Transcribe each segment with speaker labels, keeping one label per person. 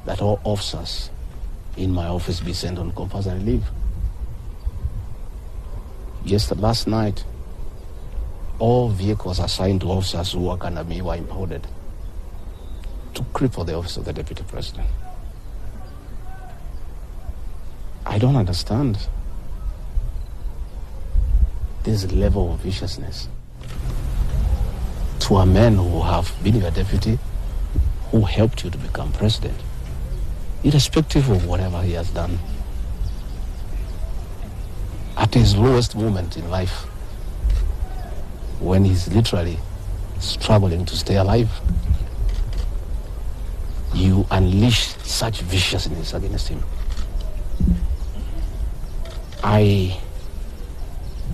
Speaker 1: that all officers in my office be sent on compulsory leave. Last night, all vehicles assigned to officers who work under me were impounded to cripple the office of the Deputy President. I don't understand this level of viciousness to a man who have been your deputy, who helped you to become president, irrespective of whatever he has done. At his lowest moment in life, when he's literally struggling to stay alive, you unleash such viciousness against him. I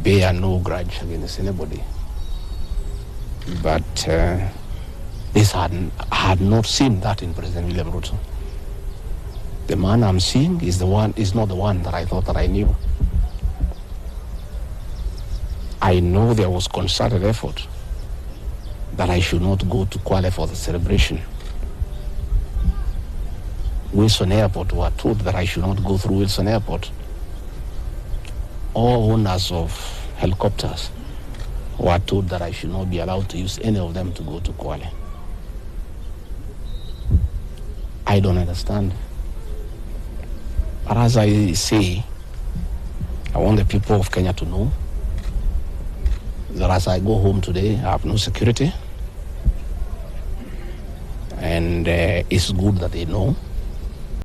Speaker 1: bear no grudge against anybody, but this had not seen that in President William Ruto. The man I'm seeing is not the one that I thought that I knew. I know there was concerted effort that I should not go to Kwale for the celebration. Wilson Airport were told that I should not go through Wilson Airport. All owners of helicopters were told that I should not be allowed to use any of them to go to Kwale. I don't understand. But as I say, I want the people of Kenya to know that as I go home today, I have no security. And it's good that they know